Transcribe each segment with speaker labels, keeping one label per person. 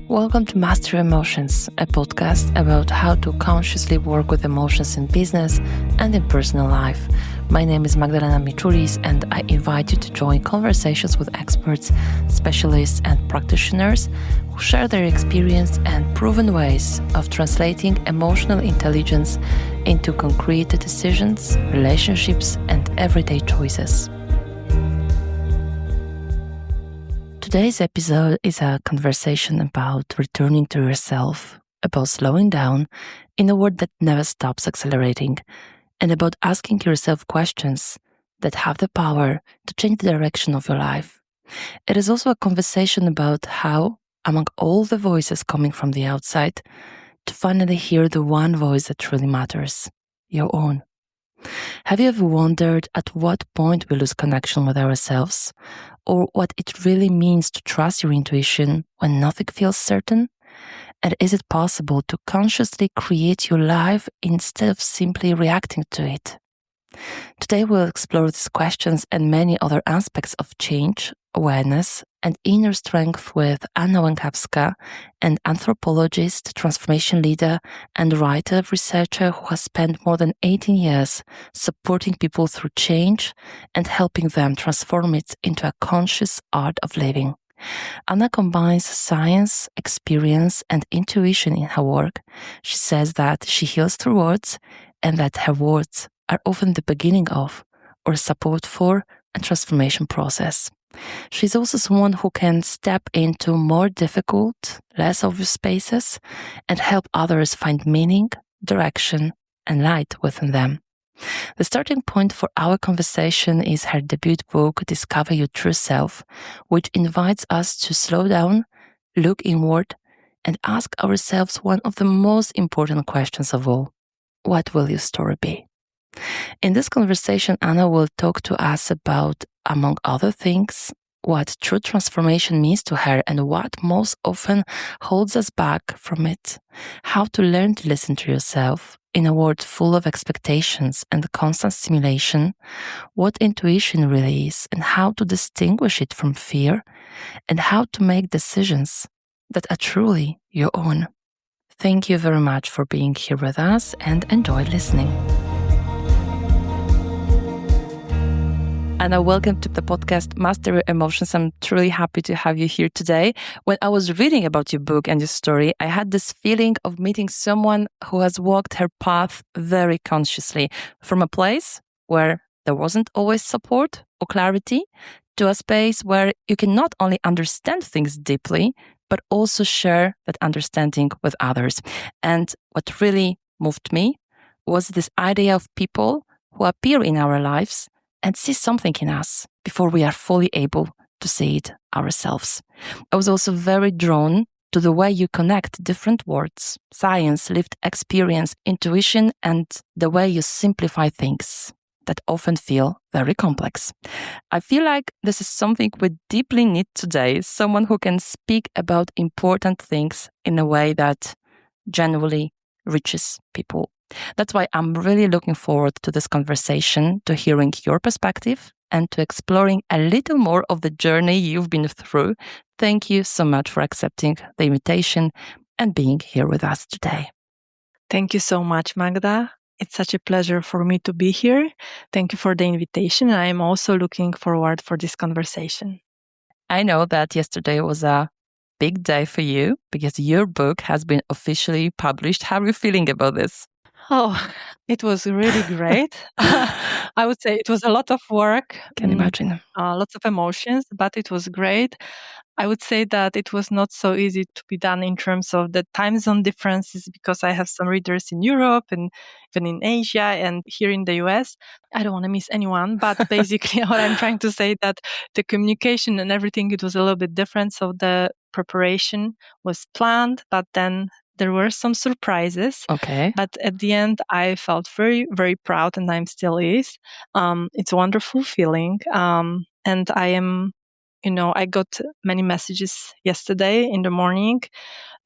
Speaker 1: Welcome to Master Emotions, a podcast about how to consciously work with emotions in business and in personal life. My name is Magdalena Michulis, and I invite you to join conversations with experts, specialists, and practitioners who share their experience and proven ways of translating emotional intelligence into concrete decisions, relationships, and everyday choices. Today's episode is a conversation about returning to yourself, about slowing down in a world that never stops accelerating, and about asking yourself questions that have the power to change the direction of your life. It is also a conversation about how, among all the voices coming from the outside, to finally hear the one voice that truly matters, your own. Have you ever wondered at what point we lose connection with ourselves, or what it really means to trust your intuition when nothing feels certain? And is it possible to consciously create your life instead of simply reacting to it? Today we'll explore these questions and many other aspects of change, awareness, and inner strength with Anna Lekawska, an anthropologist, transformation leader, and writer-researcher who has spent more than 18 years supporting people through change and helping them transform it into a conscious art of living. Anna combines science, experience, and intuition in her work. She says that she heals through words and that her words are often the beginning of or support for a transformation process. She's also someone who can step into more difficult, less obvious spaces and help others find meaning, direction, and light within them. The starting point for our conversation is her debut book, Discover Your True Self, which invites us to slow down, look inward, and ask ourselves one of the most important questions of all. What will your story be? In this conversation, Anna will talk to us about, among other things, what true transformation means to her and what most often holds us back from it, how to learn to listen to yourself in a world full of expectations and constant stimulation, what intuition really is and how to distinguish it from fear, and how to make decisions that are truly your own. Thank you very much for being here with us and enjoy listening. Anna, welcome to the podcast Master Your Emotions. I'm truly happy to have you here today. When I was reading about your book and your story, I had this feeling of meeting someone who has walked her path very consciously, from a place where there wasn't always support or clarity to a space where you can not only understand things deeply, but also share that understanding with others. And what really moved me was this idea of people who appear in our lives and see something in us before we are fully able to see it ourselves. I was also very drawn to the way you connect different words, science, lived experience, intuition, and the way you simplify things that often feel very complex. I feel like this is something we deeply need today, someone who can speak about important things in a way that genuinely reaches people. That's why I'm really looking forward to this conversation, to hearing your perspective and to exploring a little more of the journey you've been through. Thank you so much for accepting the invitation and being here with us today.
Speaker 2: Thank you so much, Magda. It's such a pleasure for me to be here. Thank you for the invitation. I am also looking forward for this conversation.
Speaker 1: I know that yesterday was a big day for you because your book has been officially published. How are you feeling about this?
Speaker 2: Oh, it was really great. I would say it was a lot of work.
Speaker 1: Can imagine.
Speaker 2: Lots of emotions, but it was great. I would say that it was not so easy to be done in terms of the time zone differences because I have some readers in Europe and even in Asia and here in the US. I don't want to miss anyone, but basically what I'm trying to say that the communication and everything, it was a little bit different. So the preparation was planned, but then there were some surprises.
Speaker 1: Okay.
Speaker 2: But at the end, I felt very, very proud, and I'm still is. It's a wonderful feeling. And I am, I got many messages yesterday in the morning,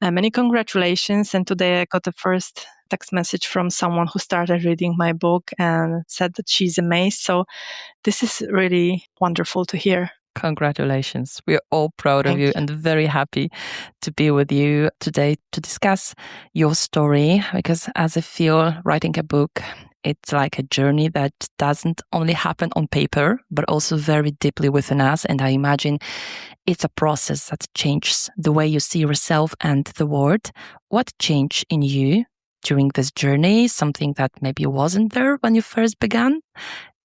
Speaker 2: many congratulations. And today I got the first text message from someone who started reading my book and said that she's amazed. So this is really wonderful to hear.
Speaker 1: Congratulations. We're all proud of
Speaker 2: Thank
Speaker 1: you
Speaker 2: you.
Speaker 1: and very happy to be with you today to discuss your story, because as I feel writing a book, it's like a journey that doesn't only happen on paper, but also very deeply within us. And I imagine it's a process that changes the way you see yourself and the world. What changed in you during this journey? Something that maybe wasn't there when you first began?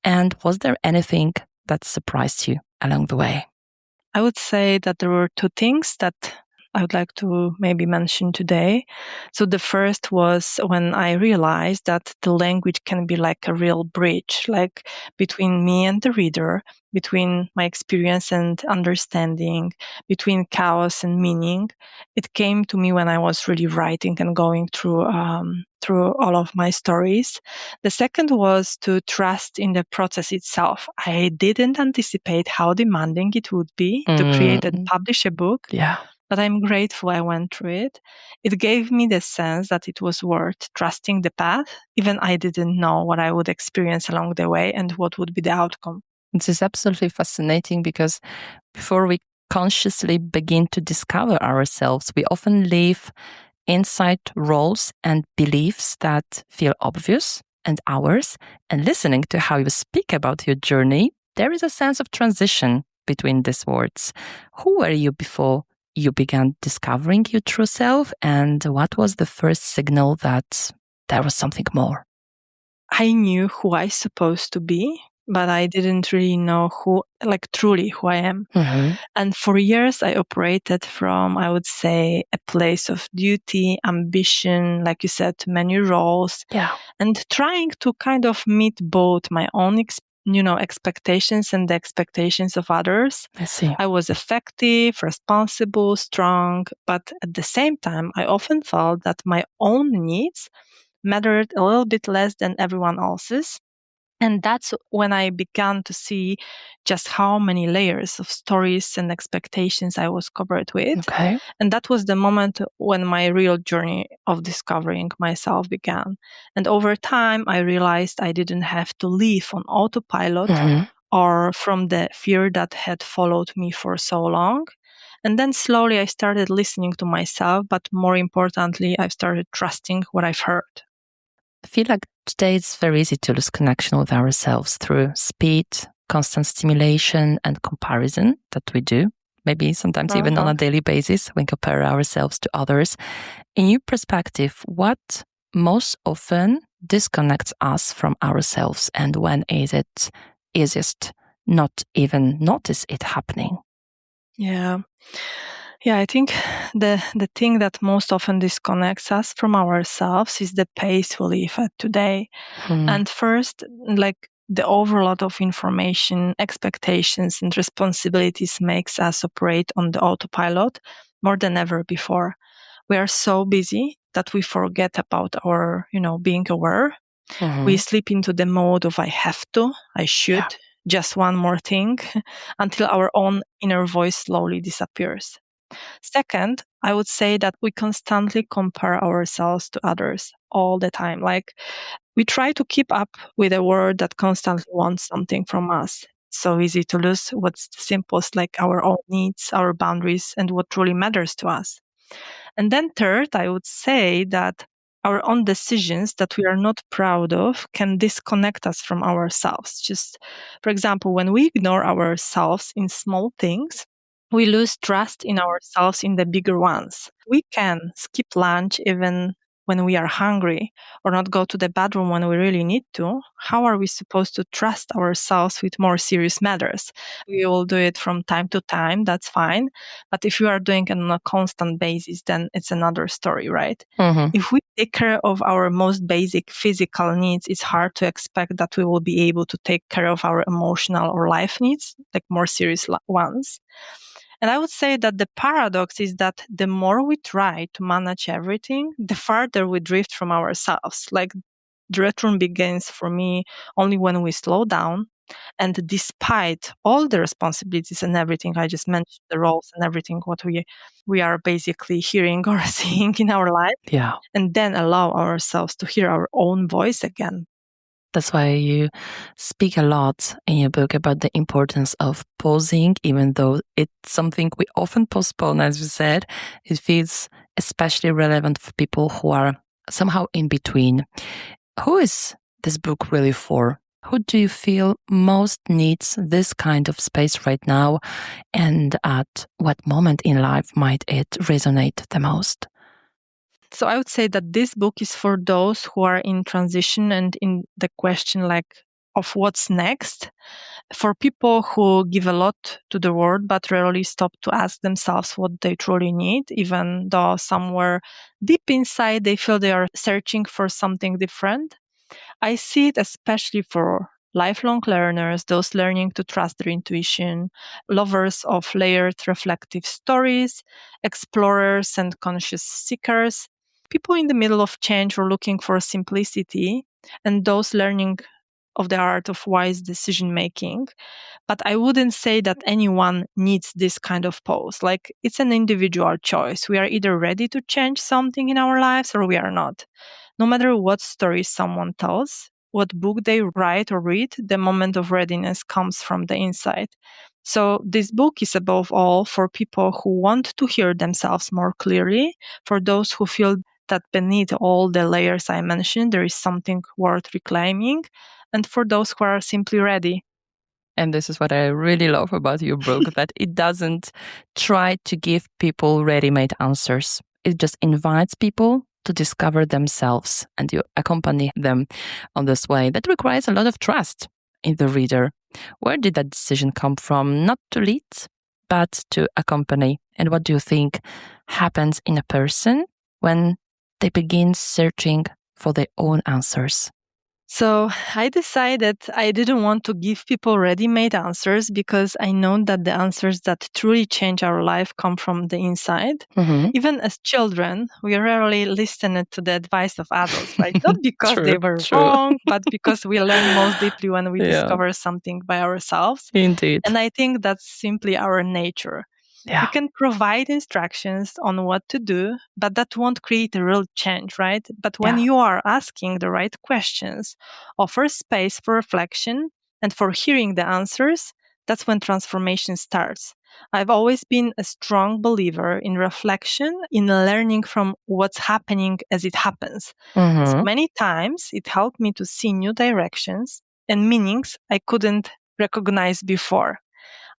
Speaker 1: And was there anything that surprised you along the way?
Speaker 2: I would say that there were two things that I would like to maybe mention today. So the first was when I realized that the language can be like a real bridge, like between me and the reader, between my experience and understanding, between chaos and meaning. It came to me when I was really writing and going through all of my stories. The second was to trust in the process itself. I didn't anticipate how demanding it would be to create and publish a book.
Speaker 1: Yeah.
Speaker 2: But I'm grateful I went through it. It gave me the sense that it was worth trusting the path, even I didn't know what I would experience along the way and what would be the outcome.
Speaker 1: This is absolutely fascinating because before we consciously begin to discover ourselves, we often live inside roles and beliefs that feel obvious and ours. And listening to how you speak about your journey, there is a sense of transition between these words. Who were you before you began discovering your true self? And what was the first signal that there was something more?
Speaker 2: I knew who I supposed to be, but I didn't really know truly who I am.
Speaker 1: Mm-hmm.
Speaker 2: And for years, I operated from, I would say, a place of duty, ambition, like you said, many roles, and trying to kind of meet both my own expectations and the expectations of others.
Speaker 1: I see.
Speaker 2: I was effective, responsible, strong, but at the same time, I often felt that my own needs mattered a little bit less than everyone else's. And that's when I began to see just how many layers of stories and expectations I was covered with.
Speaker 1: Okay.
Speaker 2: And that was the moment when my real journey of discovering myself began. And over time, I realized I didn't have to live on autopilot or from the fear that had followed me for so long. And then slowly I started listening to myself, but more importantly, I've started trusting what I've heard.
Speaker 1: I feel like today it's very easy to lose connection with ourselves through speed, constant stimulation, and comparison that we do. Maybe sometimes even on a daily basis, we compare ourselves to others. In your perspective, what most often disconnects us from ourselves, and when is it easiest not even notice it happening?
Speaker 2: Yeah, I think the thing that most often disconnects us from ourselves is the pace we live at today. And first, like the overload of information, expectations, and responsibilities makes us operate on the autopilot more than ever before. We are so busy that we forget about our, being aware. We slip into the mode of I have to, I should, just one more thing, until our own inner voice slowly disappears. Second, I would say that we constantly compare ourselves to others all the time. Like we try to keep up with a world that constantly wants something from us. It's so easy to lose what's the simplest, like our own needs, our boundaries, and what truly matters to us. And then third, I would say that our own decisions that we are not proud of can disconnect us from ourselves. Just, for example, when we ignore ourselves in small things, we lose trust in ourselves in the bigger ones. We can skip lunch even when we are hungry or not go to the bathroom when we really need to. How are we supposed to trust ourselves with more serious matters? We will do it from time to time, that's fine. But if you are doing it on a constant basis, then it's another story, right? If we take care of our most basic physical needs, it's hard to expect that we will be able to take care of our emotional or life needs, like more serious ones. And I would say that the paradox is that the more we try to manage everything, the farther we drift from ourselves. Like the return begins for me only when we slow down. And despite all the responsibilities and everything I just mentioned, the roles and everything, what we are basically hearing or seeing in our life, and then allow ourselves to hear our own voice again.
Speaker 1: That's why you speak a lot in your book about the importance of pausing, even though it's something we often postpone, as you said. It feels especially relevant for people who are somehow in between. Who is this book really for? Who do you feel most needs this kind of space right now? And at what moment in life might it resonate the most?
Speaker 2: So I would say that this book is for those who are in transition and in the question of what's next. For people who give a lot to the world but rarely stop to ask themselves what they truly need, even though somewhere deep inside they feel they are searching for something different. I see it especially for lifelong learners, those learning to trust their intuition, lovers of layered reflective stories, explorers and conscious seekers, people in the middle of change or looking for simplicity, and those learning of the art of wise decision making. But I wouldn't say that anyone needs this kind of pause. Like, it's an individual choice. We are either ready to change something in our lives or we are not. No matter what story someone tells, what book they write or read, the moment of readiness comes from the inside. So, this book is above all for people who want to hear themselves more clearly, for those who feel that beneath all the layers I mentioned, there is something worth reclaiming, and for those who are simply ready.
Speaker 1: And this is what I really love about your book, that it doesn't try to give people ready-made answers. It just invites people to discover themselves, and you accompany them on this way. That requires a lot of trust in the reader. Where did that decision come from? Not to lead, but to accompany. And what do you think happens in a person when they begin searching for their own answers?
Speaker 2: So I decided I didn't want to give people ready-made answers because I know that the answers that truly change our life come from the inside.
Speaker 1: Mm-hmm.
Speaker 2: Even as children, we rarely listened to the advice of adults, right? Not because they were
Speaker 1: True.
Speaker 2: wrong, but because we learn most deeply when we
Speaker 1: Yeah,
Speaker 2: discover something by ourselves.
Speaker 1: indeed.
Speaker 2: And I think that's simply our nature. We
Speaker 1: Yeah.
Speaker 2: can provide instructions on what to do, but that won't create a real change, right? But when
Speaker 1: Yeah.
Speaker 2: you are asking the right questions, offer space for reflection and for hearing the answers, that's when transformation starts. I've always been a strong believer in reflection, in learning from what's happening as it happens. So
Speaker 1: Mm-hmm.
Speaker 2: many times it helped me to see new directions and meanings I couldn't recognize before.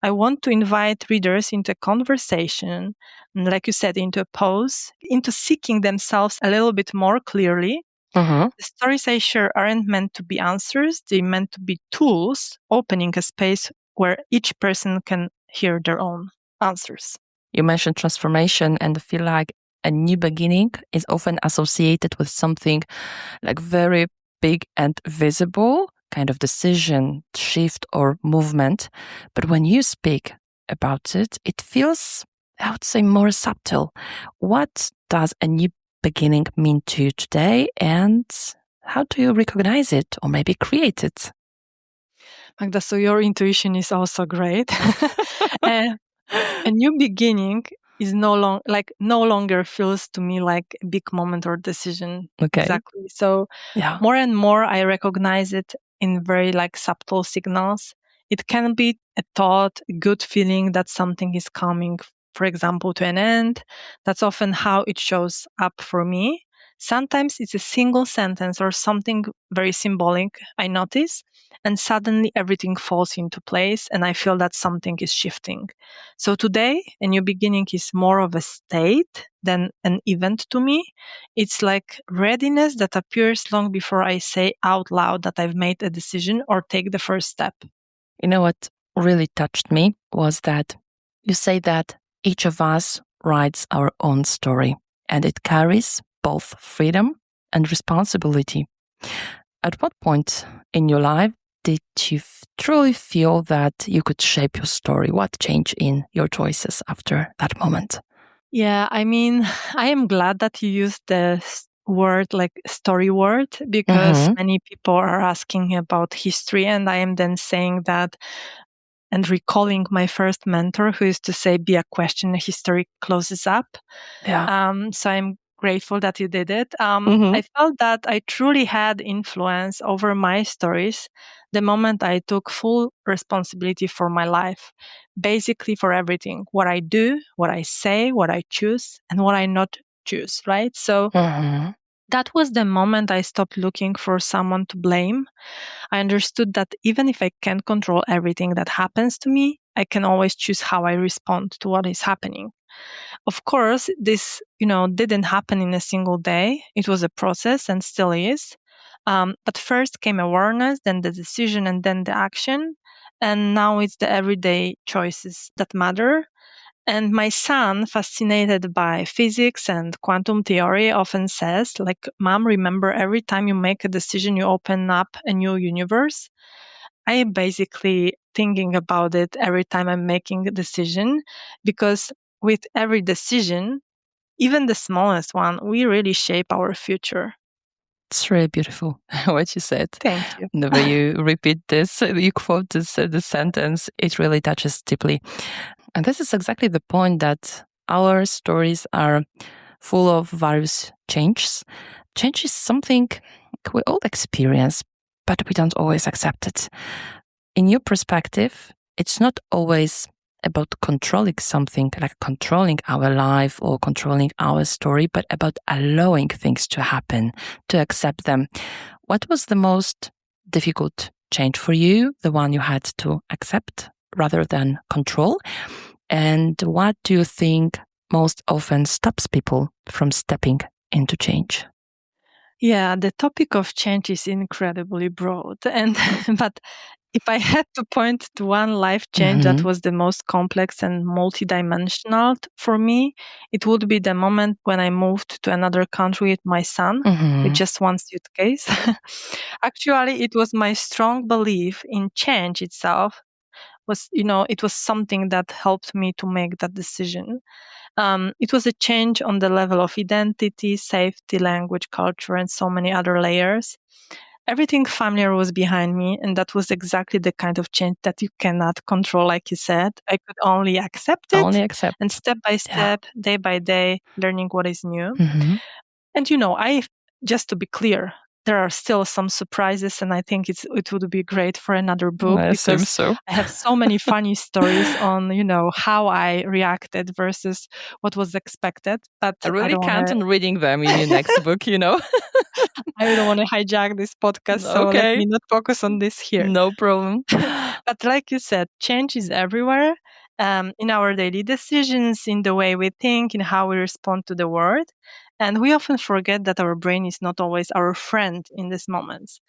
Speaker 2: I want to invite readers into a conversation, and like you said, into a pause, into seeking themselves a little bit more clearly.
Speaker 1: Mm-hmm.
Speaker 2: The stories I share aren't meant to be answers, they're meant to be tools, opening a space where each person can hear their own answers.
Speaker 1: You mentioned transformation, and I feel like a new beginning is often associated with something like very big and visible, kind of decision, shift, or movement. But when you speak about it, it feels, I would say, more subtle. What does a new beginning mean to you today, and how do you recognize it or maybe create it?
Speaker 2: Magda, so your intuition is also great. Uh, a new beginning is no longer feels to me like a big moment or decision.
Speaker 1: Okay.
Speaker 2: Exactly. So
Speaker 1: Yeah.
Speaker 2: more and more I recognize it in very subtle signals. It can be a thought, a good feeling that something is coming, for example, to an end. That's often how it shows up for me. Sometimes it's a single sentence or something very symbolic I notice, and suddenly everything falls into place and I feel that something is shifting. So today, a new beginning is more of a state than an event to me. It's like readiness that appears long before I say out loud that I've made a decision or take the first step.
Speaker 1: You know what really touched me was that you say that each of us writes our own story, and it carries both freedom and responsibility. At what point in your life did you truly feel that you could shape your story? What changed in your choices after that moment?
Speaker 2: Yeah, I mean, I am glad that you used the word like story word because
Speaker 1: Mm-hmm.
Speaker 2: many people are asking about history, and I am then saying that and recalling my first mentor who used to say, be a question, history closes up.
Speaker 1: Yeah.
Speaker 2: So I'm grateful that you did it.
Speaker 1: Mm-hmm.
Speaker 2: I felt that I truly had influence over my stories the moment I took full responsibility for my life, basically for everything, what I do, what I say, what I choose, and what I not choose, right? So
Speaker 1: Mm-hmm.
Speaker 2: that was the moment I stopped looking for someone to blame. I understood that even if I can't control everything that happens to me, I can always choose how I respond to what is happening. Of course, this, didn't happen in a single day. It was a process and still is. But first came awareness, then the decision, and then the action. And now it's the everyday choices that matter. And my son, fascinated by physics and quantum theory, often says, like, Mom, remember every time you make a decision, you open up a new universe. I am basically thinking about it every time I'm making a decision, because with every decision, even the smallest one, we really shape our future.
Speaker 1: It's really beautiful what you said.
Speaker 2: Thank you.
Speaker 1: Whenever you repeat this, you quote this sentence, it really touches deeply. And this is exactly the point, that our stories are full of various changes. Change is something we all experience, but we don't always accept it. In your perspective, it's not always about controlling something, like controlling our life or controlling our story, but about allowing things to happen, to accept them. What was the most difficult change for you, the one you had to accept rather than control? And what do you think most often stops people from stepping into change?
Speaker 2: Yeah, the topic of change is incredibly broad. And but if I had to point to one life change that was the most complex and multidimensional for me, it would be the moment when I moved to another country with my son with just one suitcase. Actually, it was my strong belief in change itself. It was something that helped me to make that decision. It was a change on the level of identity, safety, language, culture, and so many other layers. Everything familiar was behind me, and that was exactly the kind of change that you cannot control, like you said. I could only accept it,
Speaker 1: Only accept.
Speaker 2: and step by step, day by day, learning what is new.
Speaker 1: Mm-hmm.
Speaker 2: And just to be clear, there are still some surprises, and I think it would be great for another book,
Speaker 1: I assume
Speaker 2: because
Speaker 1: so.
Speaker 2: I have so many funny stories on how I reacted versus what was expected. But
Speaker 1: I
Speaker 2: I
Speaker 1: really
Speaker 2: don't
Speaker 1: count
Speaker 2: want
Speaker 1: on reading them in your next book,
Speaker 2: I don't want to hijack this podcast, so let
Speaker 1: Okay,
Speaker 2: me not focus on this here.
Speaker 1: no problem.
Speaker 2: But like you said, change is everywhere, in our daily decisions, in the way we think, in how we respond to the world. And we often forget that our brain is not always our friend in these moments.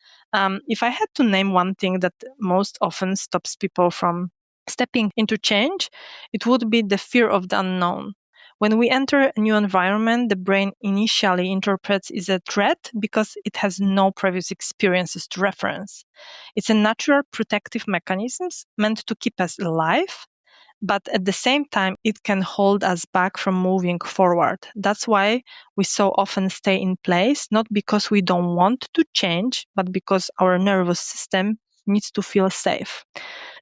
Speaker 2: If I had to name one thing that most often stops people from stepping into change, it would be the fear of the unknown. When we enter a new environment, the brain initially interprets it as a threat because it has no previous experiences to reference. It's a natural protective mechanism meant to keep us alive, but at the same time, it can hold us back from moving forward. That's why we so often stay in place, not because we don't want to change, but because our nervous system needs to feel safe.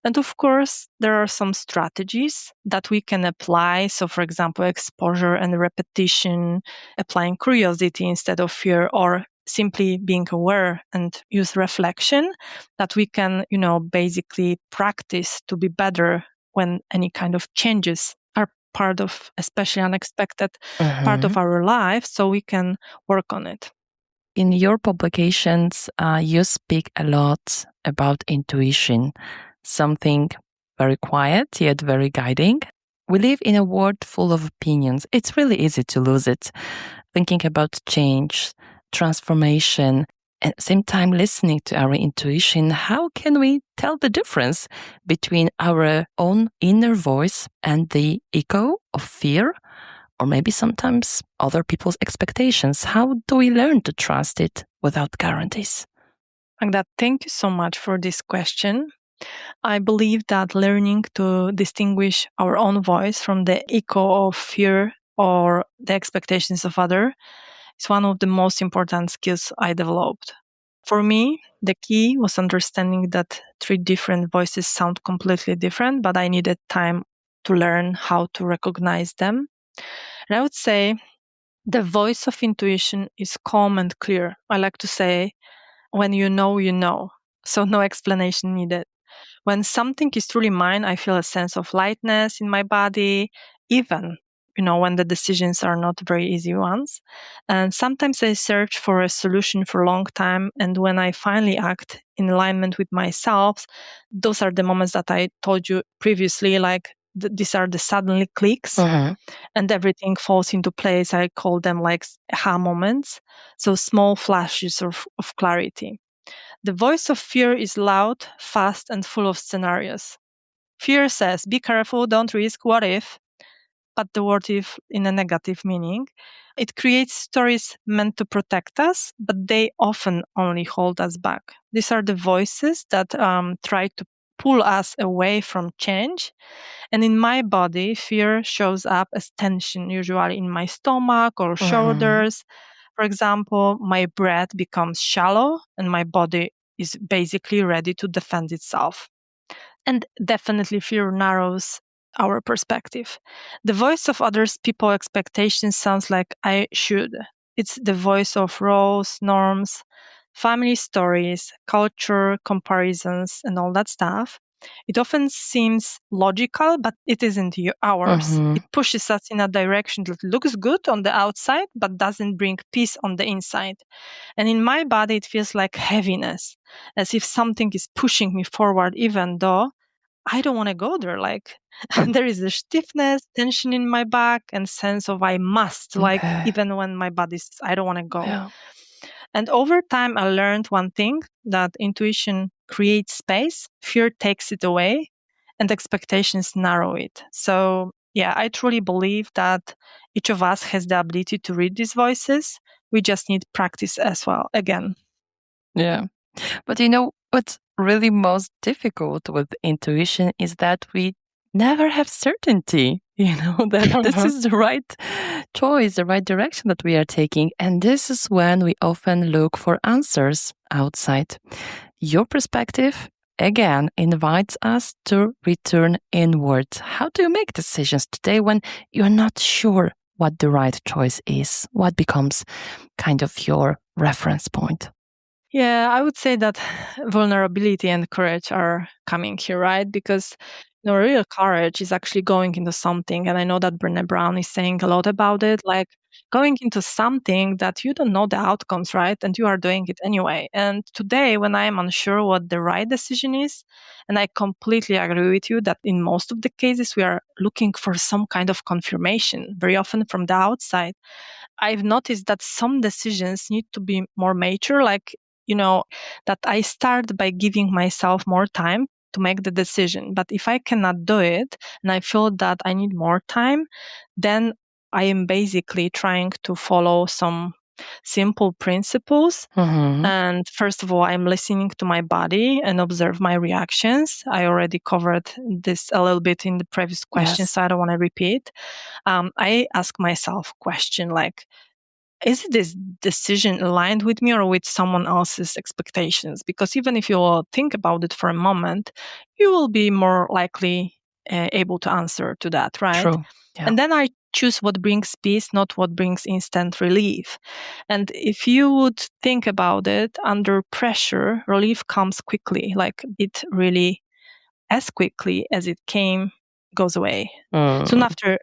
Speaker 2: And of course, there are some strategies that we can apply. So, for example, exposure and repetition, applying curiosity instead of fear, or simply being aware and use reflection that we can, basically practice to be better when any kind of changes are part of, especially unexpected, part of our life, so we can work on it.
Speaker 1: In your publications, you speak a lot about intuition, something very quiet yet very guiding. We live in a world full of opinions. It's really easy to lose it. Thinking about change, transformation, and at the same time listening to our intuition, how can we tell the difference between our own inner voice and the echo of fear, or maybe sometimes other people's expectations? How do we learn to trust it without guarantees?
Speaker 2: Magda, thank you so much for this question. I believe that learning to distinguish our own voice from the echo of fear or the expectations of others is one of the most important skills I developed. For me, the key was understanding that three different voices sound completely different, but I needed time to learn how to recognize them. And I would say The voice of intuition is calm and clear. I like to say, when you know, you know. So no explanation needed. When something is truly mine, I feel a sense of lightness in my body, even when the decisions are not very easy ones. And sometimes I search for a solution for a long time. And when I finally act in alignment with myself, those are the moments that I told you previously, like these are the suddenly clicks and everything falls into place. I call them like aha moments. So small flashes of clarity. The voice of fear is loud, fast, and full of scenarios. Fear says, be careful, don't risk, what if? But the word if in a negative meaning. It creates stories meant to protect us, but they often only hold us back. These are the voices that try to pull us away from change. And in my body, fear shows up as tension, usually in my stomach or shoulders. For example, my breath becomes shallow and my body is basically ready to defend itself. And definitely fear narrows our perspective. The voice of others, people expectations sounds like I should. It's the voice of roles, norms, family stories, culture, comparisons, and all that stuff. It often seems logical, but it isn't ours. It pushes us in a direction that looks good on the outside, but doesn't bring peace on the inside. And in my body, it feels like heaviness, as if something is pushing me forward, even though I don't want to go there. Like there is a stiffness, tension in my back, and sense of I must, like even when my body says I don't want to go.
Speaker 1: Yeah.
Speaker 2: And over time, I learned one thing, that intuition creates space, fear takes it away, and expectations narrow it. So, yeah, I truly believe that each of us has the ability to read these voices. We just need practice as well. Again.
Speaker 1: Yeah. But what's really most difficult with intuition is that we never have certainty, that this is the right choice, the right direction that we are taking. And this is when we often look for answers outside. Your perspective, again, invites us to return inward. How do you make decisions today when you're not sure what the right choice is? What becomes kind of your reference point?
Speaker 2: Yeah, I would say that vulnerability and courage are coming here, right? Because real courage is actually going into something. And I know that Brené Brown is saying a lot about it, like going into something that you don't know the outcomes, right? And you are doing it anyway. And today, when I am unsure what the right decision is, and I completely agree with you that in most of the cases, we are looking for some kind of confirmation, very often from the outside. I've noticed that some decisions need to be more mature, like, that I start by giving myself more time to make the decision. But if I cannot do it and I feel that I need more time, then I am basically trying to follow some simple principles. And first of all, I'm listening to my body and observe my reactions. I already covered this a little bit in the previous question,
Speaker 1: Yes.
Speaker 2: so I don't want to repeat. I ask myself a question like, is this decision aligned with me or with someone else's expectations? Because even if you will think about it for a moment, you will be more likely able to answer to that, right?
Speaker 1: True. Yeah.
Speaker 2: And then I choose what brings peace, not what brings instant relief. And if you would think about it, under pressure, relief comes quickly, like it really, as quickly as it came, goes away. Soon after,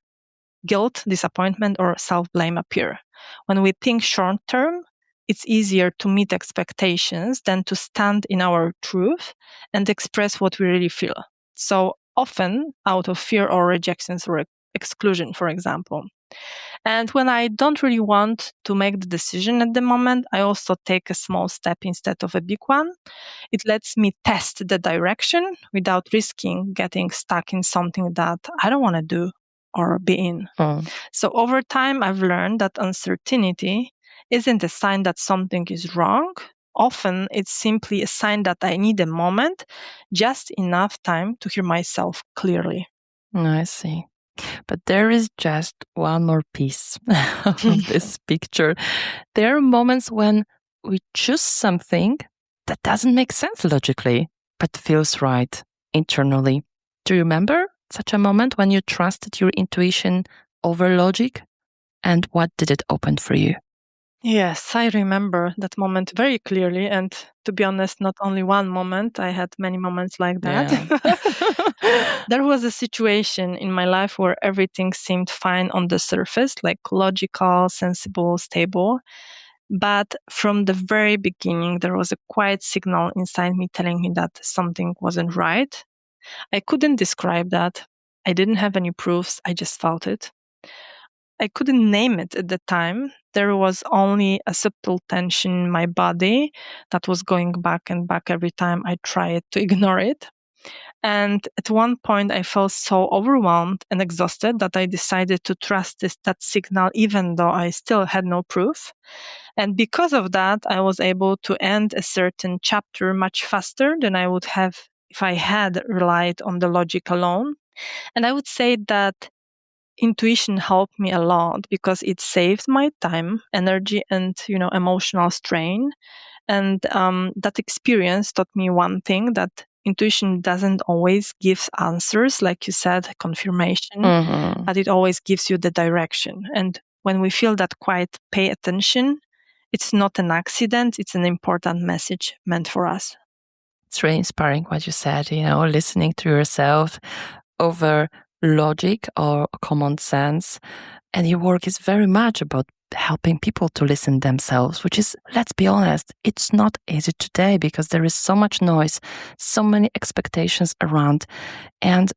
Speaker 2: guilt, disappointment, or self blame appear. When we think short term, it's easier to meet expectations than to stand in our truth and express what we really feel. So often out of fear or rejections or exclusion, for example. And when I don't really want to make the decision at the moment, I also take a small step instead of a big one. It lets me test the direction without risking getting stuck in something that I don't want to do or be in. So over time, I've learned that uncertainty isn't a sign that something is wrong. Often it's simply a sign that I need a moment, just enough time to hear myself clearly.
Speaker 1: I see. But there is just one more piece of this picture. There are moments when we choose something that doesn't make sense logically, but feels right internally. Do you remember such a moment when you trusted your intuition over logic? And what did it open for you?
Speaker 2: Yes, I remember that moment very clearly. And to be honest, not only one moment, I had many moments like that.
Speaker 1: Yeah.
Speaker 2: There was a situation in my life where everything seemed fine on the surface, like logical, sensible, stable. But from the very beginning, there was a quiet signal inside me telling me that something wasn't right. I couldn't describe that. I didn't have any proofs. I just felt it. I couldn't name it at the time. There was only a subtle tension in my body that was going back and back every time I tried to ignore it. And at one point, I felt so overwhelmed and exhausted that I decided to trust that signal, even though I still had no proof. And because of that, I was able to end a certain chapter much faster than I would have if I had relied on the logic alone. And I would say that intuition helped me a lot because it saved my time, energy, and emotional strain. And that experience taught me one thing, that intuition doesn't always give answers, like you said, confirmation,
Speaker 1: Mm-hmm.
Speaker 2: but it always gives you the direction. And when we feel that quiet pay attention, it's not an accident, it's an important message meant for us.
Speaker 1: It's really inspiring what you said, listening to yourself over logic or common sense. And your work is very much about helping people to listen themselves, which is, let's be honest, it's not easy today because there is so much noise, so many expectations around. And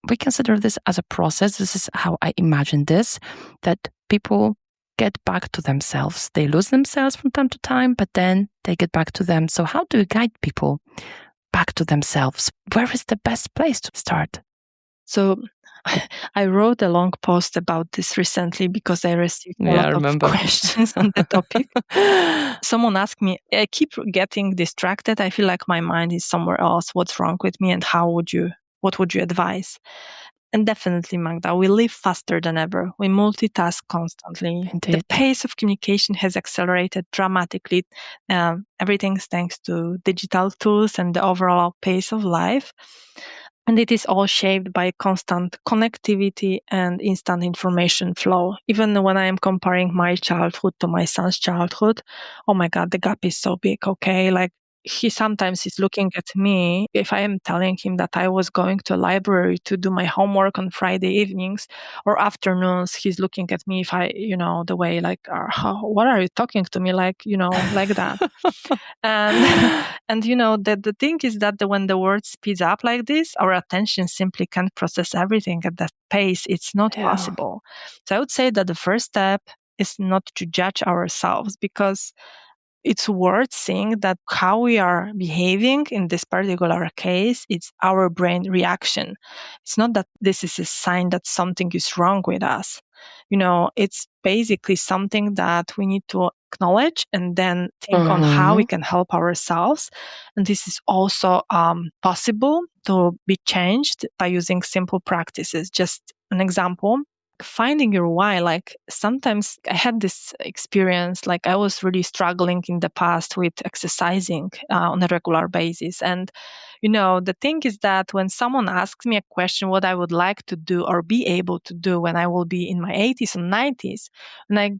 Speaker 1: we consider this as a process. This is how I imagine this, that people get back to themselves. They lose themselves from time to time, but then they get back to them. So how do you guide people back to themselves? Where is the best place to start?
Speaker 2: So I wrote a long post about this recently because I received a lot of questions on the topic. Someone asked me, I keep getting distracted. I feel like my mind is somewhere else. What's wrong with me, and what would you advise? And definitely, Magda, we live faster than ever. We multitask constantly.
Speaker 1: Indeed.
Speaker 2: The pace of communication has accelerated dramatically. Everything's thanks to digital tools and the overall pace of life. And it is all shaped by constant connectivity and instant information flow. Even when I am comparing my childhood to my son's childhood, oh my God, the gap is so big, okay? Like, he sometimes is looking at me. If I am telling him that I was going to a library to do my homework on Friday evenings or afternoons, he's looking at me if I, the way like, what are you talking to me like, like that. And the thing is that when the world speeds up like this, our attention simply can't process everything at that pace. It's not possible. So I would say that the first step is not to judge ourselves, because it's worth seeing that how we are behaving in this particular case, it's our brain reaction. It's not that this is a sign that something is wrong with us. It's basically something that we need to acknowledge and then think on how we can help ourselves. And this is also possible to be changed by using simple practices. Just an example, finding your why. Like, sometimes I had this experience, like I was really struggling in the past with exercising on a regular basis. And the thing is that when someone asks me a question, what I would like to do or be able to do when I will be in my 80s and 90s, and I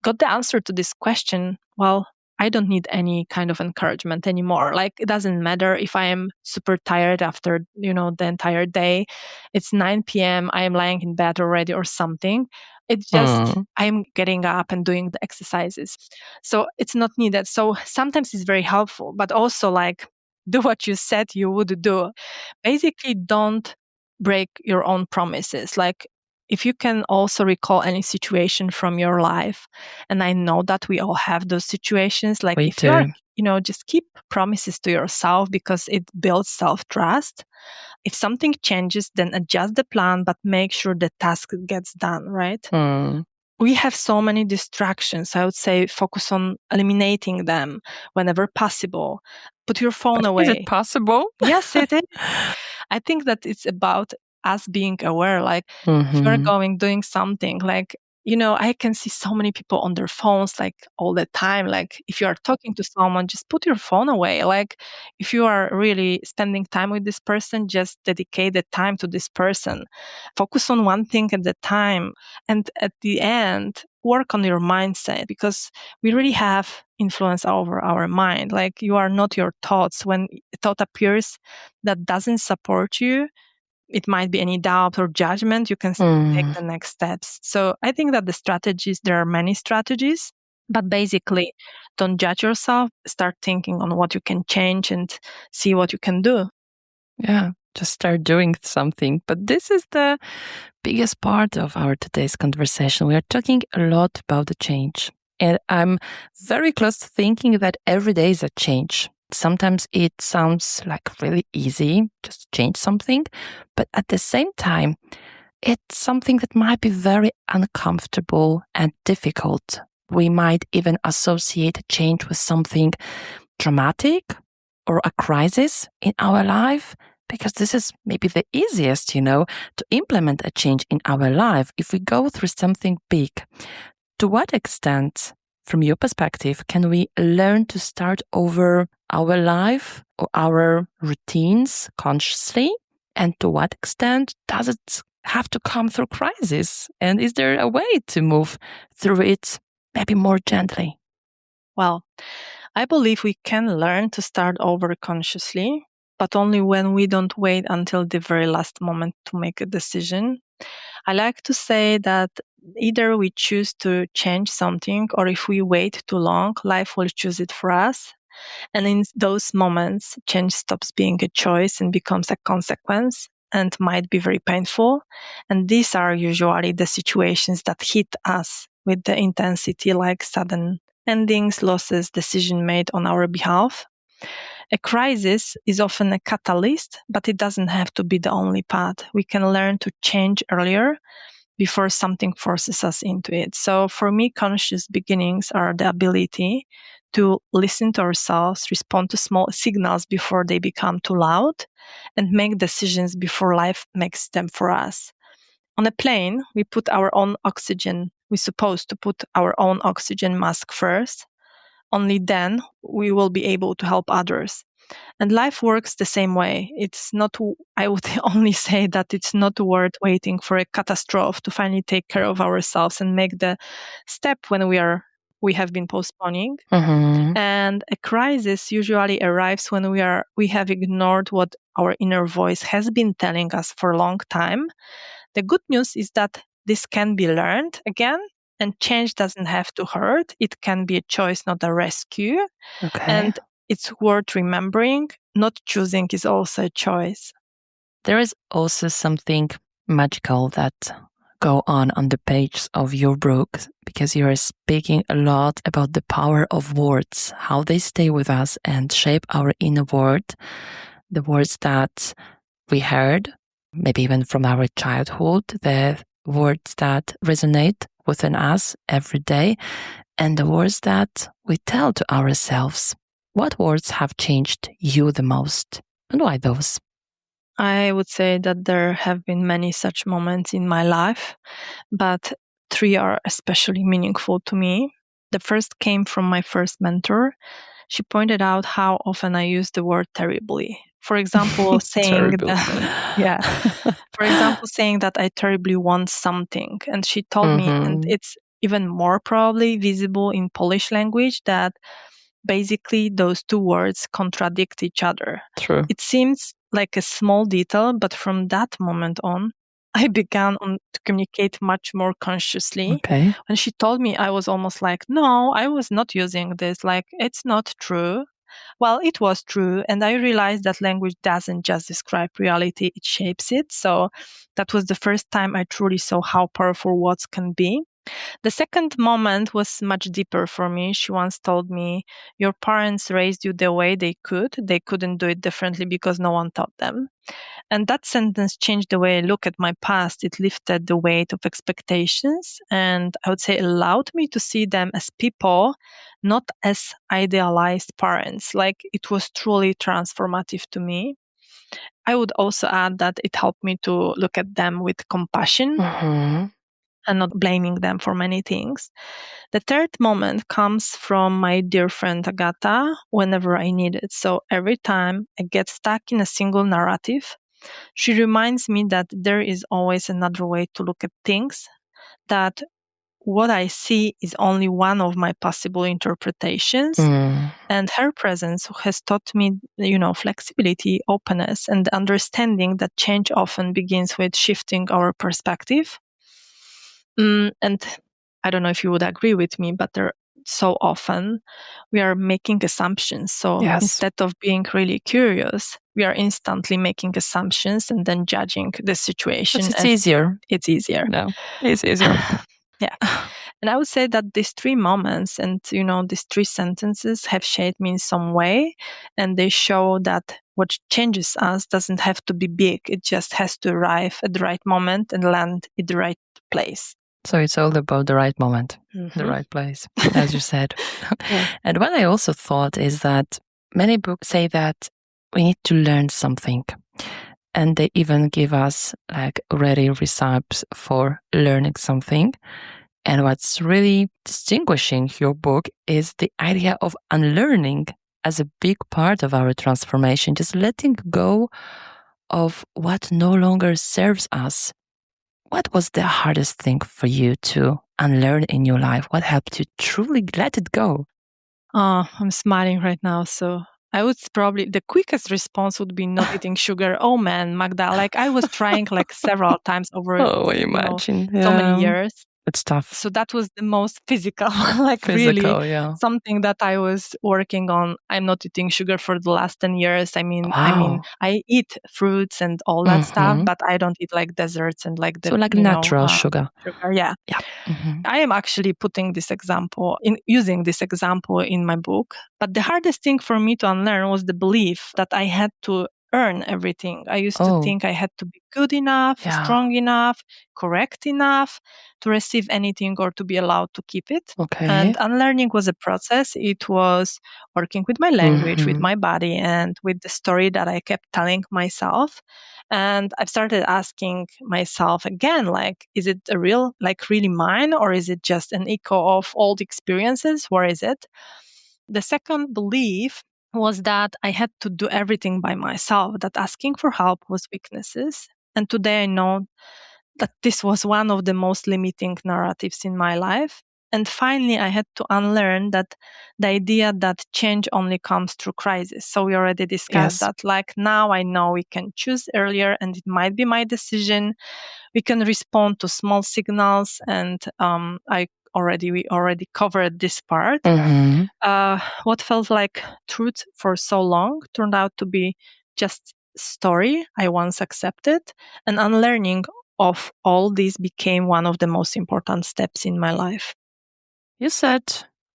Speaker 2: got the answer to this question, well, I don't need any kind of encouragement anymore. Like, it doesn't matter if I am super tired after, the entire day. It's 9 p.m. I am lying in bed already or something. It's just I'm getting up and doing the exercises. So it's not needed. So sometimes it's very helpful, but also like, do what you said you would do. Basically, don't break your own promises. Like, if you can also recall any situation from your life, and I know that we all have those situations, like if you are, just keep promises to yourself because it builds self-trust. If something changes, then adjust the plan, but make sure the task gets done, right? We have so many distractions. I would say focus on eliminating them whenever possible. Put your phone away.
Speaker 1: Is it possible?
Speaker 2: Yes, it is. I think that it's about us being aware. Like, if you're doing something, like I can see so many people on their phones like all the time. Like if you are talking to someone, just put your phone away. Like if you are really spending time with this person, just dedicate the time to this person. Focus on one thing at a time. And at the end, work on your mindset, because we really have influence over our mind. Like you are not your thoughts. When a thought appears that doesn't support you, it might be any doubt or judgment, you can still take
Speaker 1: Mm,
Speaker 2: the next steps. So I think that there are many strategies, but basically, don't judge yourself. Start thinking on what you can change and see what you can do.
Speaker 1: yeah, just start doing something. But this is the biggest part of our today's conversation. We are talking a lot about the change. And I'm very close to thinking that every day is a change. Sometimes it sounds like really easy, just change something. But at the same time, it's something that might be very uncomfortable and difficult. We might even associate change with something dramatic or a crisis in our life, because this is maybe the easiest, to implement a change in our life if we go through something big. To what extent, from your perspective, can we learn to start over our life or our routines consciously? And to what extent does it have to come through crisis? And is there a way to move through it maybe more gently?
Speaker 2: Well, I believe we can learn to start over consciously, but only when we don't wait until the very last moment to make a decision. I like to say that either we choose to change something, or if we wait too long, life will choose it for us. And in those moments, change stops being a choice and becomes a consequence and might be very painful. And these are usually the situations that hit us with the intensity, like sudden endings, losses, decision made on our behalf. A crisis is often a catalyst, but it doesn't have to be the only path. We can learn to change earlier before something forces us into it. So for me, conscious beginnings are the ability to listen to ourselves, respond to small signals before they become too loud, and make decisions before life makes them for us. On a plane, we put our own oxygen. We're supposed to put our own oxygen mask first. Only then we will be able to help others. And life works the same way. It's not, I would only say that it's not worth waiting for a catastrophe to finally take care of ourselves and make the step when we have been postponing.
Speaker 1: Mm-hmm.
Speaker 2: And a crisis usually arrives when we have ignored what our inner voice has been telling us for a long time. The good news is that this can be learned again, and change doesn't have to hurt. It can be a choice, not a rescue.
Speaker 1: Okay.
Speaker 2: And it's worth remembering, not choosing is also a choice.
Speaker 1: There is also something magical that go on the pages of your book, because you are speaking a lot about the power of words, how they stay with us and shape our inner world, the words that we heard, maybe even from our childhood, the words that resonate within us every day, and the words that we tell to ourselves. What words have changed you the most, and why those?
Speaker 2: I would say that there have been many such moments in my life, but three are especially meaningful to me. The first came from my first mentor. She pointed out how often I use the word terribly. For example, saying
Speaker 1: Terrible.
Speaker 2: that, yeah, for example, saying that I terribly want something. And she told me, and
Speaker 1: Mm-hmm.
Speaker 2: it's even more probably visible in Polish language, that basically those two words contradict each other.
Speaker 1: True.
Speaker 2: It seems like a small detail, but from that moment on, I began to communicate much more consciously.
Speaker 1: Okay.
Speaker 2: When she told me, I was almost like, no, I was not using this. Like, it's not true. Well, it was true. And I realized that language doesn't just describe reality, it shapes it. So that was the first time I truly saw how powerful words can be. The second moment was much deeper for me. She once told me, your parents raised you the way they could. They couldn't do it differently because no one taught them. And that sentence changed the way I look at my past. It lifted the weight of expectations, and I would say allowed me to see them as people, not as idealized parents. Like, it was truly transformative to me. I would also add that it helped me to look at them with compassion.
Speaker 1: Mm-hmm.
Speaker 2: and not blaming them for many things. The third moment comes from my dear friend Agata whenever I need it. So every time I get stuck in a single narrative, she reminds me that there is always another way to look at things, that what I see is only one of my possible interpretations. And her presence has taught me, flexibility, openness, and the understanding that change often begins with shifting our perspective. And I don't know if you would agree with me, but so often we are making assumptions. So
Speaker 1: Yes.
Speaker 2: instead of being really curious, we are instantly making assumptions and then judging the situation.
Speaker 1: But it's easier.
Speaker 2: It's easier.
Speaker 1: No, it's easier.
Speaker 2: Yeah. And I would say that these three moments and, these three sentences have shaped me in some way. And they show that what changes us doesn't have to be big. It just has to arrive at the right moment and land in the right place.
Speaker 1: So it's all about the right moment, the right place, as you said.
Speaker 2: Yeah.
Speaker 1: And what I also thought is that many books say that we need to learn something. And they even give us like ready recipes for learning something. And what's really distinguishing your book is the idea of unlearning as a big part of our transformation, just letting go of what no longer serves us. What was the hardest thing for you to unlearn in your life? What helped you truly let it go?
Speaker 2: Oh, I'm smiling right now. So I would probably, the quickest response would be not eating sugar. Oh man, Magda, like I was trying like several times over so many years.
Speaker 1: It's tough.
Speaker 2: So that was the most physical,
Speaker 1: Physical,
Speaker 2: really
Speaker 1: yeah.
Speaker 2: something that I was working on. I'm not eating sugar for the last 10 years. I mean, I eat fruits and all that stuff, but I don't eat like desserts and like the
Speaker 1: so like natural sugar.
Speaker 2: Yeah. I am actually using this example in my book. But the hardest thing for me to unlearn was the belief that I had to earn everything. I used to think I had to be good enough, strong enough, correct enough to receive anything or to be allowed to keep it.
Speaker 1: Okay.
Speaker 2: And unlearning was a process. It was working with my language, with my body, and with the story that I kept telling myself. And I've started asking myself again, like, is it really mine, or is it just an echo of old experiences? Where is it? The second belief was that I had to do everything by myself, that asking for help was weaknesses. And today I know that this was one of the most limiting narratives in my life. And finally, I had to unlearn that the idea that change only comes through crisis. So we already discussed that. Like now I know we can choose earlier and it might be my decision. We can respond to small signals. And we already covered this part. What felt like truth for so long turned out to be just story I once accepted, and unlearning of all this became one of the most important steps in my life.
Speaker 1: You said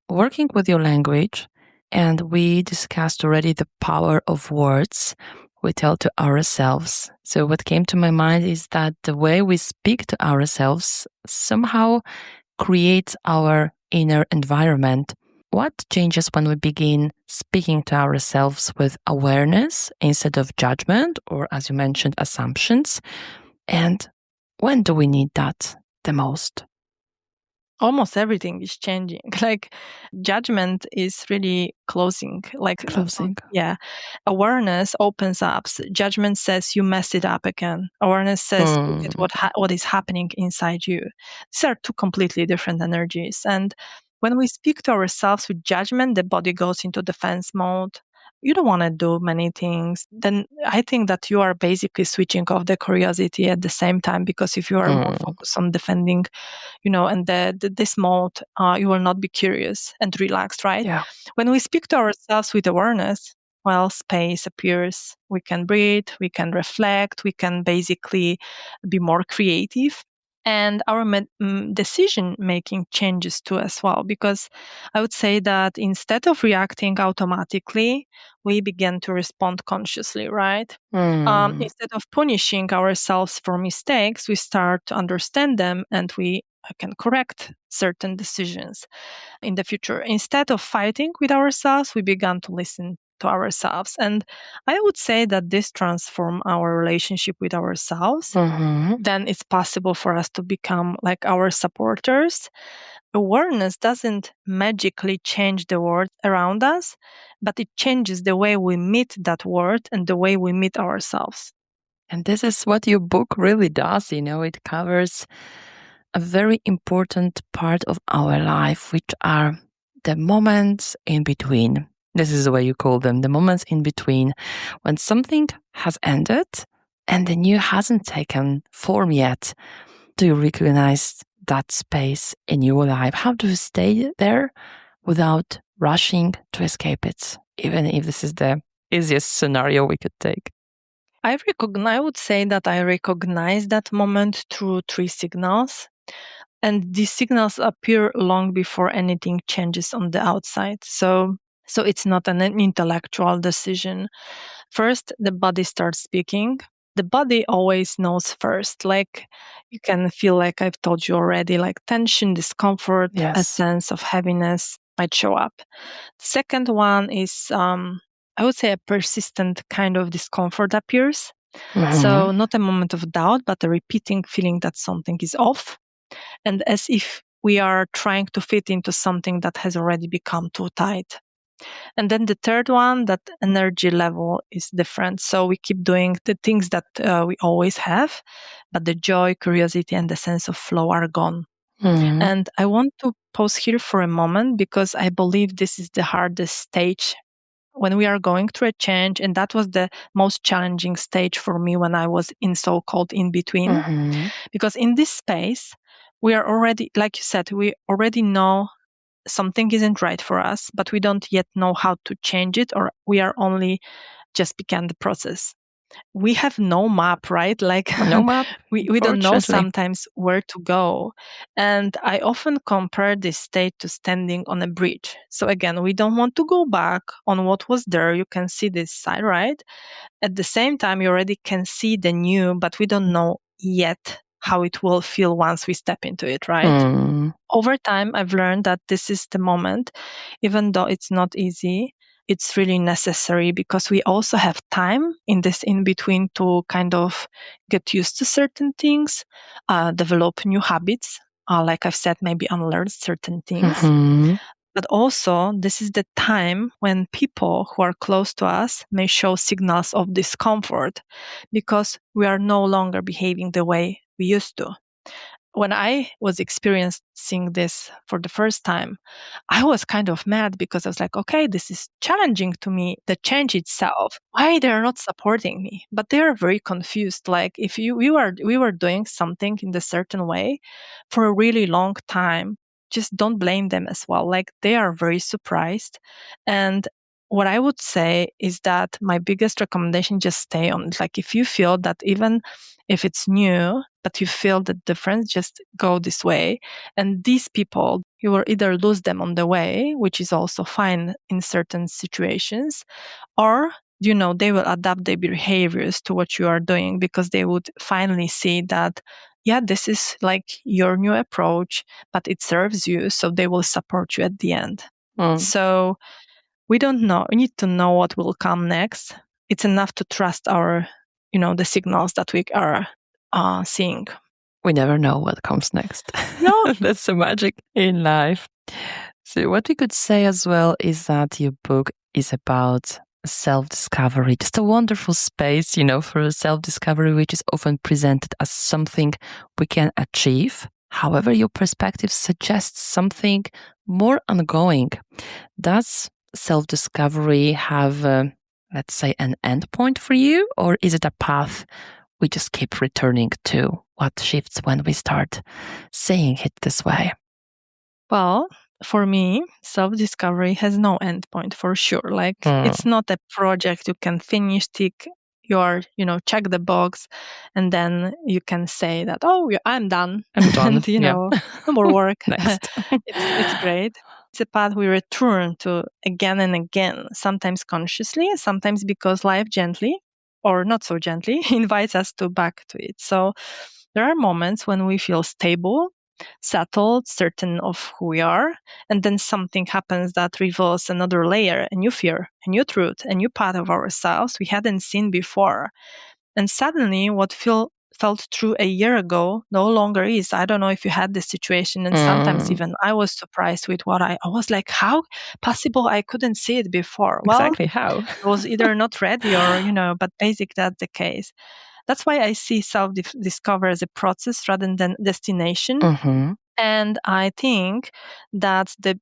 Speaker 1: working with your language, and we discussed already the power of words we tell to ourselves. So what came to my mind is that the way we speak to ourselves somehow creates our inner environment. What changes when we begin speaking to ourselves with awareness instead of judgment or, as you mentioned, assumptions? And when do we need that the most?
Speaker 2: Almost everything is changing. Like judgment is really closing. Yeah. Awareness opens up. Judgment says you messed it up again. Awareness says look at what is happening inside you. These are two completely different energies. And when we speak to ourselves with judgment, the body goes into defense mode. You don't want to do many things. Then I think that you are basically switching off the curiosity at the same time, because if you are more focused on defending, and this mode, you will not be curious and relaxed, right?
Speaker 1: Yeah.
Speaker 2: When we speak to ourselves with awareness, well, space appears. We can breathe, we can reflect, we can basically be more creative. And our decision making changes too as well, because I would say that instead of reacting automatically, we begin to respond consciously, right? Instead of punishing ourselves for mistakes, we start to understand them and we can correct certain decisions in the future. Instead of fighting with ourselves, we began to listen to ourselves. And I would say that this transforms our relationship with ourselves. Then it's possible for us to become like our supporters. Awareness doesn't magically change the world around us, but it changes the way we meet that world and the way we meet ourselves.
Speaker 1: And this is what your book really does. It covers a very important part of our life, which are the moments in between. This is the way you call them, the moments in between, when something has ended and the new hasn't taken form yet. Do you recognize that space in your life? How do you stay there without rushing to escape it, even if this is the easiest scenario we could take?
Speaker 2: I would say that I recognize that moment through 3 signals. And these signals appear long before anything changes on the outside. So it's not an intellectual decision. First, the body starts speaking. The body always knows first. Like you can feel, like I've told you already, like tension, discomfort, a
Speaker 1: Yes.
Speaker 2: sense of heaviness might show up. The second one is, I would say, a persistent kind of discomfort appears. So not a moment of doubt, but a repeating feeling that something is off. And as if we are trying to fit into something that has already become too tight. And then the third one, that energy level is different. So we keep doing the things that we always have, but the joy, curiosity, and the sense of flow are gone. And I want to pause here for a moment because I believe this is the hardest stage when we are going through a change. And that was the most challenging stage for me when I was in so-called in between. Because in this space, we are already, like you said, we already know something isn't right for us, but we don't yet know how to change it, or we are only just began the process. We have no map, right? Like
Speaker 1: No map.
Speaker 2: we don't know sometimes where to go. And I often compare this state to standing on a bridge. So again, we don't want to go back on what was there. You can see this side, right? At the same time, you already can see the new, but we don't know yet how it will feel once we step into it, right? Over time, I've learned that this is the moment, even though it's not easy, it's really necessary because we also have time in this in between to kind of get used to certain things, develop new habits. Like I've said, maybe unlearn certain things. But also, this is the time when people who are close to us may show signals of discomfort because we are no longer behaving the way we used to. When I was experiencing this for the first time, I was kind of mad because I was like, okay, this is challenging to me, the change itself. Why they're not supporting me? But they are very confused. Like if we were doing something in a certain way for a really long time, just don't blame them as well. Like they are very surprised. And what I would say is that my biggest recommendation, just stay on. Like if you feel that even if it's new, but you feel the difference, just go this way. And these people, you will either lose them on the way, which is also fine in certain situations, or they will adapt their behaviors to what you are doing because they would finally see that, yeah, this is like your new approach, but it serves you, so they will support you at the end. So we don't know. We need to know what will come next. It's enough to trust our, the signals that we are seeing.
Speaker 1: We never know what comes next.
Speaker 2: No.
Speaker 1: That's the magic in life. So what we could say as well is that your book is about self-discovery, just a wonderful space, for self-discovery, which is often presented as something we can achieve. However, your perspective suggests something more ongoing. Does self-discovery have, let's say, an endpoint for you, or is it a path we just keep returning to? What shifts when we start seeing it this way?
Speaker 2: Well, for me, self-discovery has no endpoint for sure. Like it's not a project you can finish, tick your, check the box, and then you can say that, oh, I'm done.
Speaker 1: I'm done.
Speaker 2: And, no more work.
Speaker 1: Next.
Speaker 2: It's great. It's a path we return to again and again, sometimes consciously, sometimes because life gently or not so gently invites us back to it. So there are moments when we feel stable, settled, certain of who we are. And then something happens that reveals another layer, a new fear, a new truth, a new part of ourselves we hadn't seen before. And suddenly what felt true a year ago no longer is. I don't know if you had this situation. And sometimes even I was surprised with what I was like, how possible I couldn't see it before? Well,
Speaker 1: Exactly how?
Speaker 2: I was either not ready or, but basic that's the case. That's why I see self-discover as a process rather than destination.
Speaker 1: Mm-hmm.
Speaker 2: And I think that's the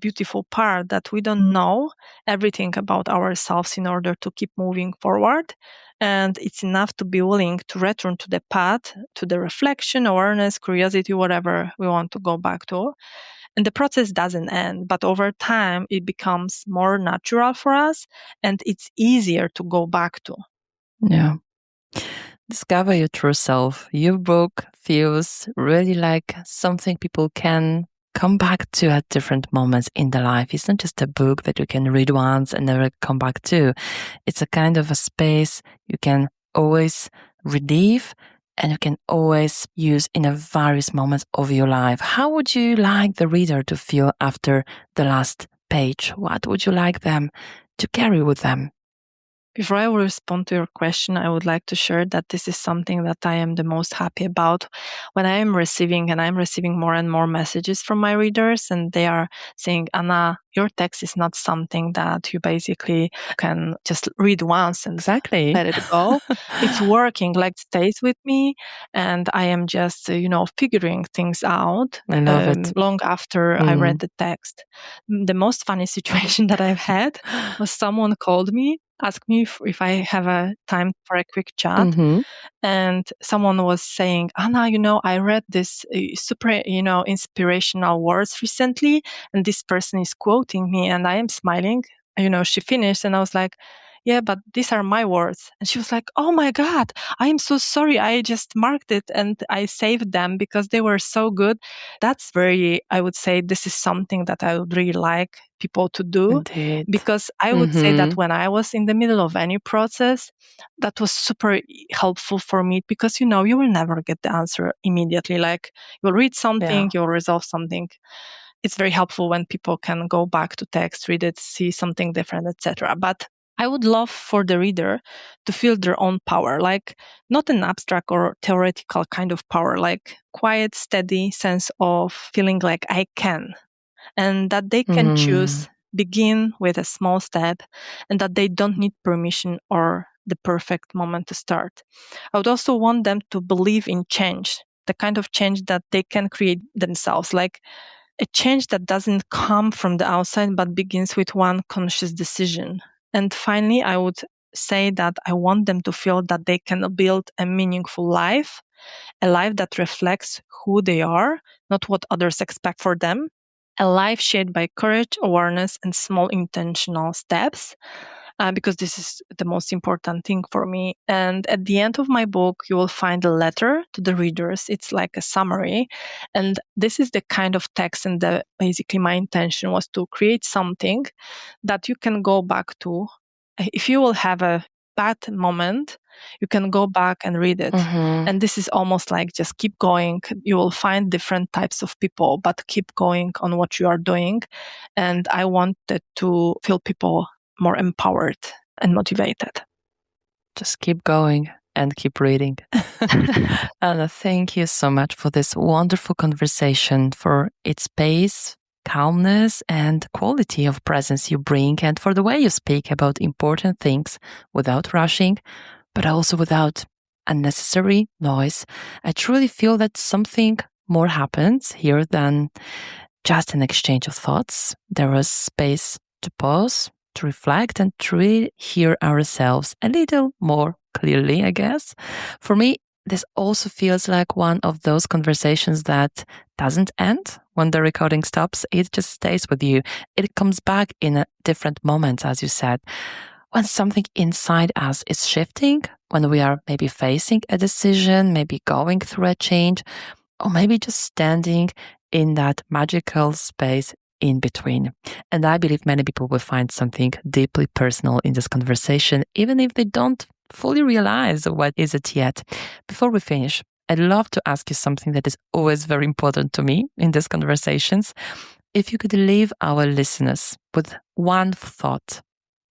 Speaker 2: beautiful part, that we don't know everything about ourselves in order to keep moving forward. And it's enough to be willing to return to the path, to the reflection, awareness, curiosity, whatever we want to go back to. And the process doesn't end, but over time it becomes more natural for us and it's easier to go back to.
Speaker 1: Yeah. Discover your true self. Your book feels really like something people can come back to at different moments in their life. It's not just a book that you can read once and never come back to. It's a kind of a space you can always relive and you can always use in a various moments of your life. How would you like the reader to feel after the last page? What would you like them to carry with them?
Speaker 2: Before I will respond to your question, I would like to share that this is something that I am the most happy about when I am receiving, and I'm receiving more and more messages from my readers, and they are saying, Anna, your text is not something that you basically can just read once and
Speaker 1: Exactly.
Speaker 2: let it go. It's working, like it stays with me, and I am just, figuring things out
Speaker 1: I love it.
Speaker 2: long after I read the text. The most funny situation that I've had was someone called me, asked me if I have a time for a quick chat.
Speaker 1: Mm-hmm.
Speaker 2: And someone was saying, Anna, I read this super, inspirational words recently, and this person is quoting me, and I am smiling. She finished, and I was like, yeah, but these are my words. And she was like, oh my God, I am so sorry. I just marked it and I saved them because they were so good. That's I would say this is something that I would really like people to do.
Speaker 1: Indeed.
Speaker 2: Because I would say that when I was in the middle of any process, that was super helpful for me because, you will never get the answer immediately. Like you'll read something, you'll resolve something. It's very helpful when people can go back to text, read it, see something different, etc. But I would love for the reader to feel their own power, like not an abstract or theoretical kind of power, like quiet, steady sense of feeling like I can, and that they can choose, begin with a small step, and that they don't need permission or the perfect moment to start. I would also want them to believe in change, the kind of change that they can create themselves, like a change that doesn't come from the outside but begins with one conscious decision. And finally, I would say that I want them to feel that they can build a meaningful life, a life that reflects who they are, not what others expect for them, a life shaped by courage, awareness, and small intentional steps. Because this is the most important thing for me. And at the end of my book, you will find a letter to the readers. It's like a summary. And this is the kind of text, and basically my intention was to create something that you can go back to. If you will have a bad moment, you can go back and read it. And this is almost like just keep going. You will find different types of people, but keep going on what you are doing. And I wanted to feel people more empowered and motivated.
Speaker 1: Just keep going and keep reading. Anna, thank you so much for this wonderful conversation, for its pace, calmness, and quality of presence you bring, and for the way you speak about important things without rushing, but also without unnecessary noise. I truly feel that something more happens here than just an exchange of thoughts. There was space to pause, to reflect, and to really hear ourselves a little more clearly, I guess. For me, this also feels like one of those conversations that doesn't end when the recording stops. It just stays with you. It comes back in a different moments, as you said. When something inside us is shifting, when we are maybe facing a decision, maybe going through a change, or maybe just standing in that magical space in between. And I believe many people will find something deeply personal in this conversation, even if they don't fully realize what is it yet. Before we finish, I'd love to ask you something that is always very important to me in these conversations. If you could leave our listeners with one thought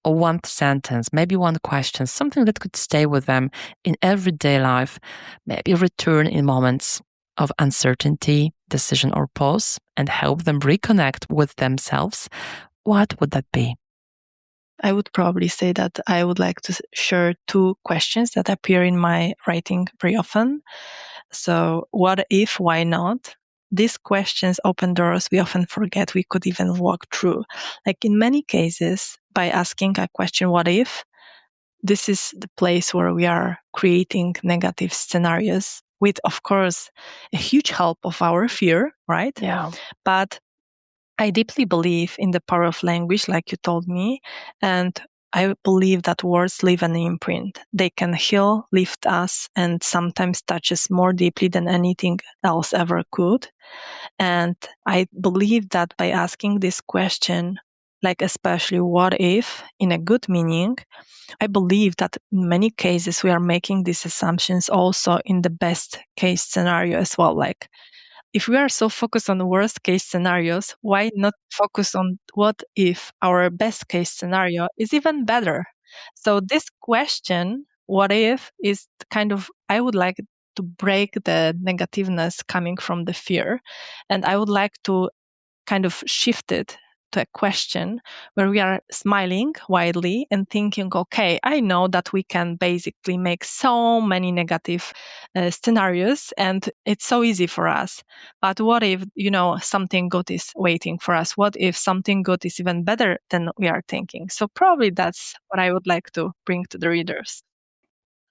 Speaker 1: or one sentence, maybe one question, something that could stay with them in everyday life, maybe return in moments of uncertainty, decision, or pause, and help them reconnect with themselves, what would that be?
Speaker 2: I would probably say that I would like to share two questions that appear in my writing very often. So, what if, why not? These questions open doors we often forget we could even walk through. Like in many cases, by asking a question, what if, this is the place where we are creating negative scenarios with, of course, a huge help of our fear, right?
Speaker 1: Yeah.
Speaker 2: But I deeply believe in the power of language, like you told me, and I believe that words leave an imprint. They can heal, lift us, and sometimes touch us more deeply than anything else ever could. And I believe that by asking this question, like especially what if, in a good meaning, I believe that in many cases we are making these assumptions also in the best case scenario as well. Like if we are so focused on the worst case scenarios, why not focus on what if our best case scenario is even better? So this question, what if, is kind of, I would like to break the negativeness coming from the fear. And I would like to kind of shift it to a question where we are smiling widely and thinking, okay, I know that we can basically make so many negative scenarios and it's so easy for us. But what if, something good is waiting for us? What if something good is even better than we are thinking? So probably that's what I would like to bring to the readers.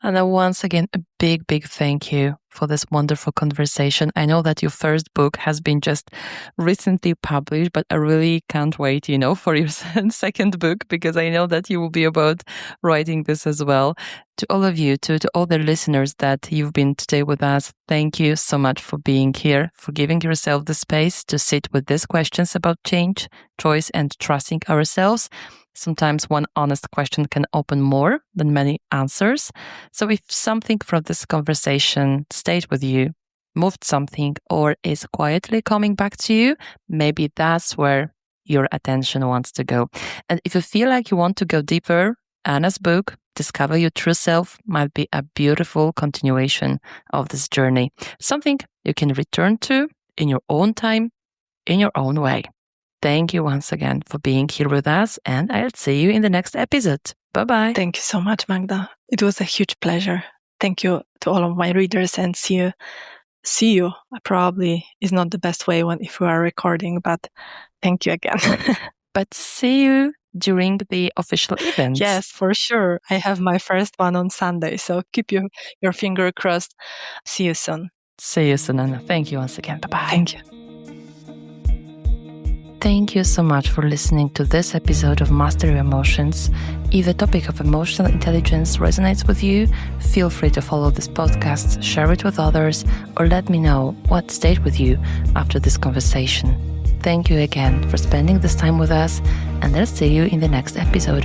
Speaker 1: And then once again, a big, big thank you for this wonderful conversation. I know that your first book has been just recently published, but I really can't wait, for your second book, because I know that you will be about writing this as well. To all of you, to all the listeners that you've been today with us, thank you so much for being here, for giving yourself the space to sit with these questions about change, choice, and trusting ourselves. Sometimes one honest question can open more than many answers. So if something from this conversation stayed with you, moved something, or is quietly coming back to you, maybe that's where your attention wants to go. And if you feel like you want to go deeper, Anna's book, Discover Your True Self, might be a beautiful continuation of this journey. Something you can return to in your own time, in your own way. Thank you once again for being here with us, and I'll see you in the next episode. Bye-bye.
Speaker 2: Thank you so much, Magda. It was a huge pleasure. Thank you to all of my readers, and see you. Probably is not the best way if we are recording, but thank you again.
Speaker 1: But see you during the official event.
Speaker 2: Yes, for sure. I have my first one on Sunday, so keep your finger crossed. See you soon.
Speaker 1: See you soon, Anna. Thank you once again. Bye-bye.
Speaker 2: Thank you.
Speaker 1: Thank you so much for listening to this episode of Master Your Emotions. If the topic of emotional intelligence resonates with you, feel free to follow this podcast, share it with others, or let me know what stayed with you after this conversation. Thank you again for spending this time with us, and I'll see you in the next episode.